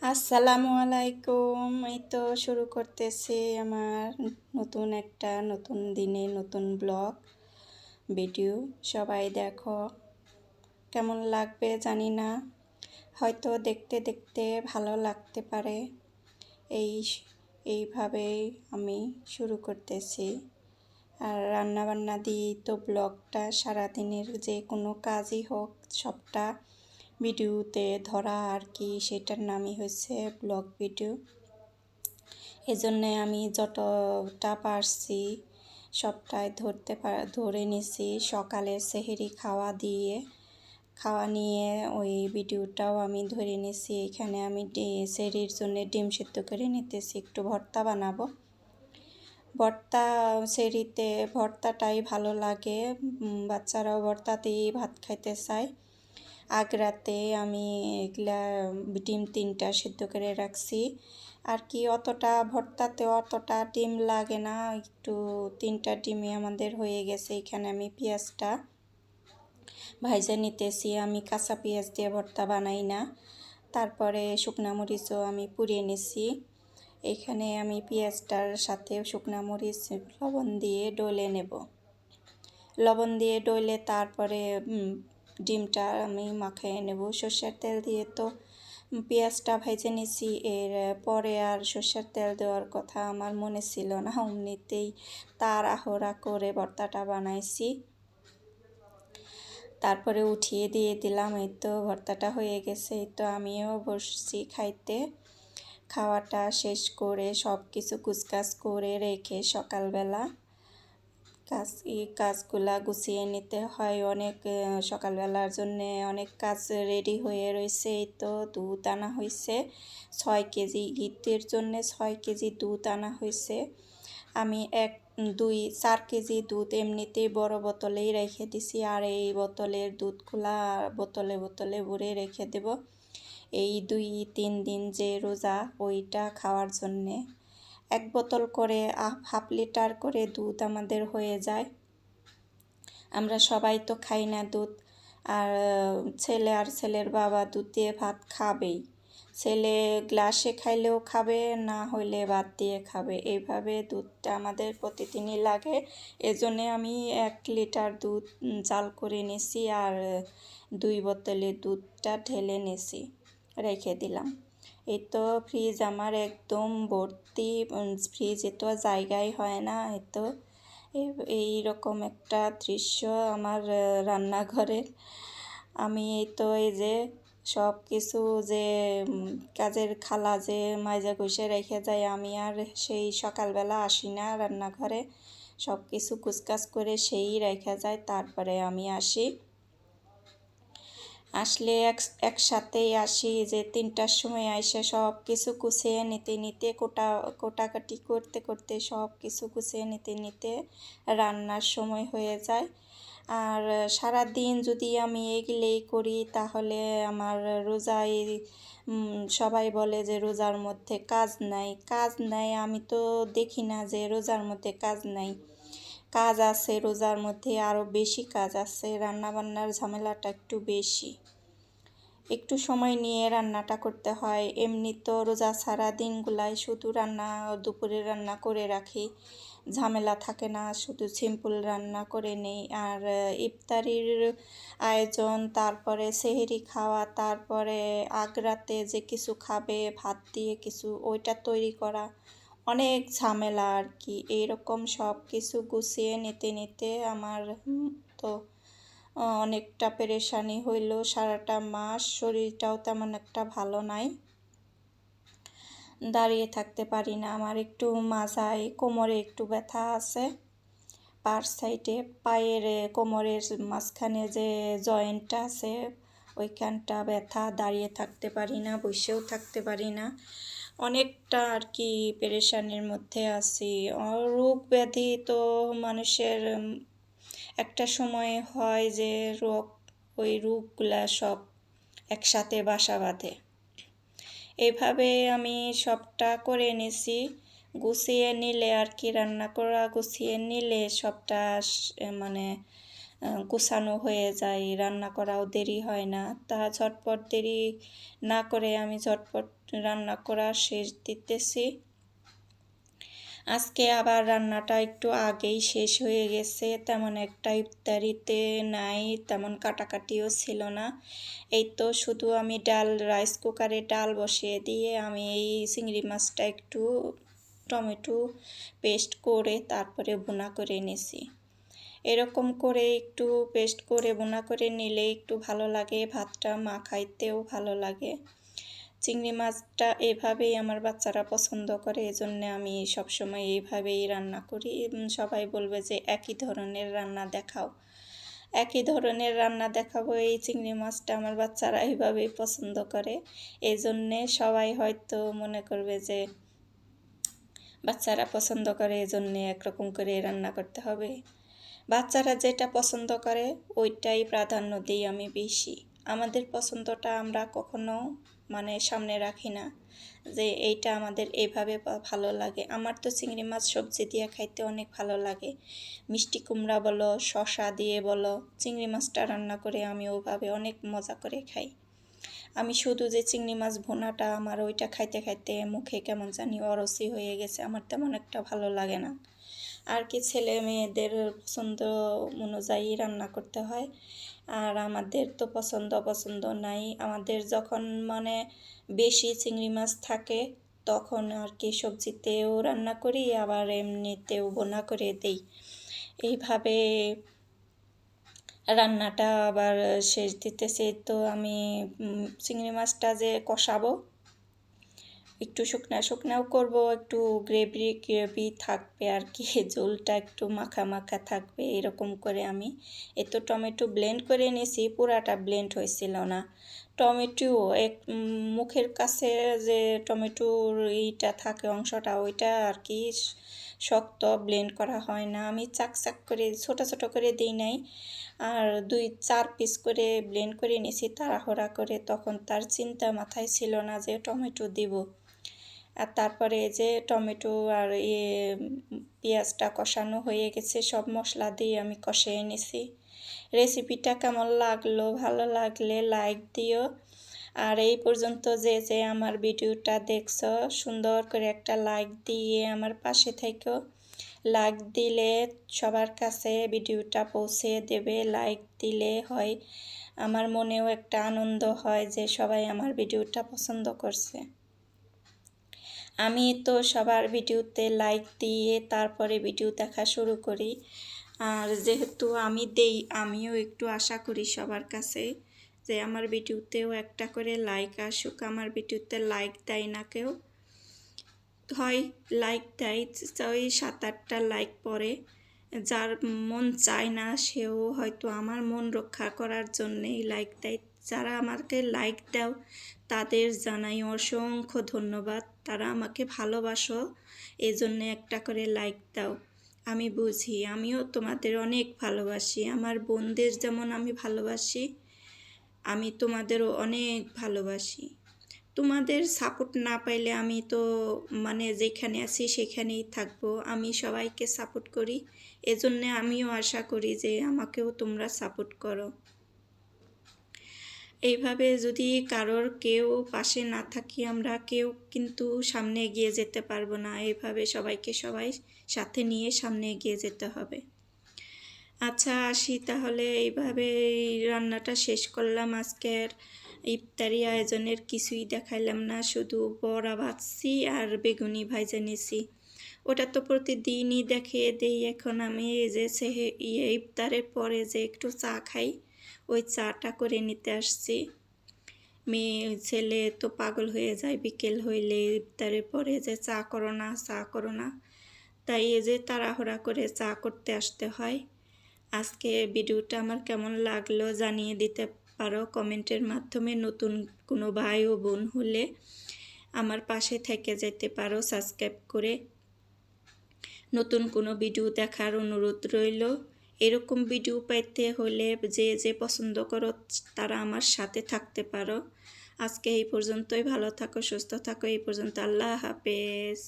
আসসালামু আলাইকুম। এই তো শুরু করতেছি আমার নতুন দিনে নতুন ব্লগ ভিডিও। সবাই দেখো, কেমন লাগবে জানি না, হয়তো দেখতে দেখতে ভালো লাগতে পারে। এই এইভাবেই আমি শুরু করতেছি। আর রান্নাবান্না দিয়েই তো ব্লগটা, সারাদিনের যে কোনো কাজই হোক সবটা ভিডিওতে ধরা আর কি, সেটার নামই হচ্ছে ব্লগ ভিডিও। এজন্যে আমি যতটা পারছি সবটাই ধরে নিছি। সকালে সেহরি খাওয়া নিয়ে ওই ভিডিওটাও আমি ধরে নিছি। এখানে আমি সেহরির জন্য ডিম সিদ্ধ করে নিতেছি, একটু ভর্তা বানাবো। ভর্তা সেহরিতে ভর্তাটাই ভালো লাগে, বাচ্চারাও ভর্তাতেই ভাত খাইতে চায়। আগ রাতে আমি এগুলা ডিম 3টা সিদ্ধ করে রাখছি আর কি। ভর্তাতে অতটা ডিম লাগে না, একটু 3টা ডিমই আমাদের হয়ে গেছে। এখানে আমি পেঁয়াজটা ভাইজা নিতেছি। আমি কাঁচা পেঁয়াজ দিয়ে ভর্তা বানাই না। তারপরে শুকনা মরিচও আমি পুড়িয়ে নিছি। এখানে আমি পেঁয়াজটার সাথে শুকনা মরিচ লবণ দিয়ে ডলে নেব। লবণ দিয়ে ডলে তারপরে ডিমটা আমি মাখিয়ে নেব। সর্ষের তেল দিয়ে তো পেঁয়াজটা ভেজে নিছি, এর পরে আর সর্ষের তেল দেওয়ার কথা আমার মনে ছিল না, এমনিতেই তাড়াহুড়া করে ভর্তাটা বানাইছি। তারপরে উঠিয়ে দিয়ে দিলাম। এই তো ভর্তাটা হয়ে গেছে। এই তো আমিও বসছি খাইতে। খাওয়াটা শেষ করে সব কিছু কুচকাচ করে রেখে সকালবেলা কাজগুলা গুছিয়ে নিতে হয়। অনেক সকালবেলার জন্যে অনেক কাজ রেডি হয়ে রয়েছে। এই তো দুধ আনা হয়েছে 6 কেজি, ঈদের জন্যে 6 কেজি দুধ আনা হয়েছে। আমি 4 কেজি দুধ এমনিতেই বড় বোতলেই রেখে দিছি, আর এই বোতলের দুধগুলা বোতলে ভরে রেখে দেব এই 2-3 দিন যে রোজা ওইটা খাওয়ার জন্যে। 1 বোতল করে হাফ লিটার করে দুধ আমাদের হয়ে যায়। আমরা সবাই তো খাই না দুধ, আর ছেলের বাবা দুধ দিয়ে ভাত খাবেই। ছেলে গ্লাসে খাইলেও খাবে, না হইলে ভাত দিয়ে খাবে। এইভাবে দুধটা আমাদের প্রতিদিনই লাগে। এজন্যে আমি 1 লিটার দুধ জাল করে নিছি, আর 2 বোতলে দুধটা ঢেলে নিছি, রেখে দিলাম। এই তো ফ্রিজ আমার একদম ভর্তি, ফ্রিজে তো জায়গাই হয় না। এই তো এই রকম একটা দৃশ্য আমার রান্নাঘরের। আমি এই তো এই যে সব কিছু যে কাজের খালা যে মাইজা ঘষে রেখে যায়, আমি আর সেই সকালবেলা আসি না রান্নাঘরে, সব কিছু কুচকাচ করে সেই রেখে যায়। তারপরে আমি আসলে একসাথেই আসি, যে 3টার সময় আইসে সব কিছু গুছিয়ে নিতে কোটাকাটি করতে সব কিছু গুছিয়ে নিতে রান্নার সময় হয়ে যায়। আর সারা দিন যদি আমি এগুলোই করি তাহলে আমার রোজায় সবাই বলে যে রোজার মধ্যে কাজ নাই। আমি তো দেখি না যে রোজার মধ্যে কাজ নাই, কাজ আছে। রোজার মধ্যে আরও বেশি কাজ আছে, রান্নাবান্নার ঝামেলাটা একটু বেশি। একটু সময় নিয়ে রান্নাটা করতে হয়। এমনি তো রোজা ছাড়া দিনগুলাই শুধু দুপুরে রান্না করে রাখি, ঝামেলা থাকে না, শুধু সিম্পল রান্না করে নেই। আর ইফতারির আয়োজন, তারপরে সেহরি খাওয়া, তারপরে আগ রাতে যে কিছু খাবে ভাত দিয়ে কিছু, ওইটা তৈরি করা, অনেক ঝামেলা আর কি। এইরকম সব কিছু গুছিয়ে নিতে আমার তো অনেকটা পেরেশানি হইল সারাটা মাস। শরীরটাও তেমন একটা ভালো নাই, দাঁড়িয়ে থাকতে পারি না। আমার একটু মাথায় কোমরে একটু ব্যথা আছে, পার সাইডে পায়ের কোমরের মাঝখানে যে জয়েন্টটা আছে ওইখানটা ব্যথা, দাঁড়িয়ে থাকতে পারি না, বসেও থাকতে পারি না। অনেকটা আর কি পেরেশানির মধ্যে আছি। রোগ ব্যাধি তো মানুষের একটা সময় হয় যে ওই রোগগুলা সব একসাথে বাসা বাঁধে। এইভাবে আমি সবটা করে নিছি। গুছিয়ে নিলে আর কি, রান্না করা গুছিয়ে নিলে সবটা মানে গোছানো হয়ে যায়, রান্না করাও দেরি হয় না। তা ঝটপট দেরি না করে আমি ঝটপট রান্না করা শেষ দিতেছি। আজকে আবার রান্নাটা একটু আগেই শেষ হয়ে গেছে, তেমন একটা ইফতারিতে নাই, তেমন কাটাকাটিও ছিল না। এই তো শুধু আমি রাইস কুকারে ডাল বসিয়ে দিয়ে আমি এই চিংড়ি মাছটা একটু টমেটো পেস্ট করে তারপরে ভুনা করে নিয়েছি। এরকম করে একটু পেস্ট করে ভুনা করে নিলে একটু ভালো লাগে, ভাতটা মাখাইতেও ভালো লাগে। চিংড়ি মাছটা এভাবেই আমার বাচ্চারা পছন্দ করে, এজন্য আমি সবসময় এইভাবেই রান্না করি। সবাই বলবে যে একই ধরনের রান্না দেখাও, একই ধরনের রান্না দেখাবো। এই চিংড়ি মাছটা আমার বাচ্চারা এইভাবেই পছন্দ করে, এই জন্যে সবাই হয়তো মনে করবে যে বাচ্চারা পছন্দ করে এজন্যে একরকম করে রান্না করতে হবে। বাচ্চারা যেটা পছন্দ করে ওইটাই প্রাধান্য দিই আমি বেশি। আমাদের পছন্দটা আমরা কখনো সামনে রাখি না যে এইটা আমাদের এইভাবে ভালো লাগে। আমার তো চিংড়ি মাছ সবজি দিয়ে খাইতে অনেক ভালো লাগে। মিষ্টি কুমড়া বলো, শসা দিয়ে বলো, চিংড়ি মাছটা রান্না করে আমি ওভাবে অনেক মজা করে খাই। আমি শুধু যে চিংড়ি মাছ ভুনাটা আমার ওইটা খাইতে খাইতে মুখে কেমন জানি অরসি হয়ে গেছে, আমার তেমন একটা ভালো লাগে না। আর কি ছেলে মেয়েদের পছন্দ অনুযায়ী রান্না করতে হয়, আর আমাদের তো পছন্দ নাই। আমাদের যখন বেশি চিংড়ি মাছ থাকে তখন আর কি সবজিতেও রান্না করি, আবার এমনিতেও ভুনা করে দেই। এইভাবে রান্নাটা আবার শেষ দিতেছি। তো আমি চিংড়ি মাছটা যে কষাবো, একটু শুকনাও করব, একটু গ্রেভি থাকবে আর কি, ঝোলটা একটু মাখা মাখা থাকবে এরকম করে। আমি তো টমেটো ব্লেন্ড করে নিয়েছি, পুরাটা ব্লেন্ড হয়েছিল না। টমেটো মুখের কাছে যে টমেটোর এইটা থাকে অংশটা, ওইটা আর কি শক্ত, ব্লেন্ড করা হয় না। আমি চাক করে ছোট করে দিই নাই, আর 2-4 পিস করে ব্লেন্ড করে নিয়েছি তাড়াহুড়া করে। তখন তার চিন্তা মাথায় ছিল না যে টমেটো দিব। আর তারপরে যে টমেটো আর পেঁয়াজটা কষানো হয়ে গেছে, সব মশলা দিয়ে আমি কষিয়ে নিছি। রেসিপিটা কেমন লাগলো, ভালো লাগলে লাইক দিও। আর এই পর্যন্ত যে আমার ভিডিওটা দেখছো, সুন্দর করে একটা লাইক দিয়ে আমার পাশে থেকো। লাইক দিলে সবার কাছে ভিডিওটা পৌঁছে দেবে। লাইক দিলে হয় আমার মনেও একটা আনন্দ হয় যে সবাই আমার ভিডিওটা পছন্দ করছে। আমি তো সবার ভিডিওতে লাইক দিয়ে তারপরে ভিডিও দেখা শুরু করি, আর যেহেতু আমি দেই, আমিও একটু আশা করি সবার কাছে যে আমার ভিডিওতেও একটা করে লাইক আসুক। আমার ভিডিওতে লাইক দেয় না কেউ, হয় লাইক দেয় ওই 7-8টা লাইক পরে। যার মন চায় না সেও হয়তো আমার মন রক্ষা করার জন্যেই লাইক দেয়। যারা আমাকে লাইক দাও তাদের জানাই অসংখ্য ধন্যবাদ, তারা আমাকে ভালোবাসো, এজন্যে একটা করে লাইক দাও। আমি বুঝি, আমিও তোমাদের অনেক ভালোবাসি। আমার বোনদের যেমন আমি ভালোবাসি, আমি তোমাদেরও অনেক ভালোবাসি। তোমাদের সাপোর্ট না পাইলে আমি তো যেখানে আছি সেখানেই থাকবো। আমি সবাইকে সাপোর্ট করি, এজন্যে আমিও আশা করি যে আমাকেও তোমরা সাপোর্ট করো। এইভাবে যদি কারোর কেউ পাশে না থাকি আমরা কেউ কিন্তু সামনে এগিয়ে যেতে পারবো না। এইভাবে সবাইকে সাথে নিয়ে সামনে এগিয়ে যেতে হবে। আচ্ছা আসি তাহলে, এইভাবে রান্নাটা শেষ করলাম। আজকের ইফতারি আয়োজনের কিছুই দেখাইলাম না, শুধু বড়া ভাজছি আর বেগুনি ভাজা নিয়েছি। ওটা তো প্রতিদিনই দেখিয়ে দেই। এখন আমি এই যে ইফতারের পরে যে একটু চা খাই, ওই চাটা করে নিতে আসছি। মেয়ে ছেলে তো পাগল হয়ে যায় বিকেল হইলে ইফতারের পরে যে চা করো না, তাই এই যে তাড়াহুড়া করে চা করতে আসতে হয়। আজকে ভিডিওটা আমার কেমন লাগলো জানিয়ে দিতে পারো কমেন্টের মাধ্যমে। নতুন কোনো ভাই ও বোন হলে আমার পাশে থেকে যেতে পারো সাবস্ক্রাইব করে। নতুন কোনো ভিডিও দেখার অনুরোধ রইল। এরকম ভিডিও পাইতে হলে যে পছন্দ করো তারা আমার সাথে থাকতে পারো। আজকে এই পর্যন্তই, ভালো থাকো, সুস্থ থাকো। এই পর্যন্ত, আল্লাহ হাফেজ।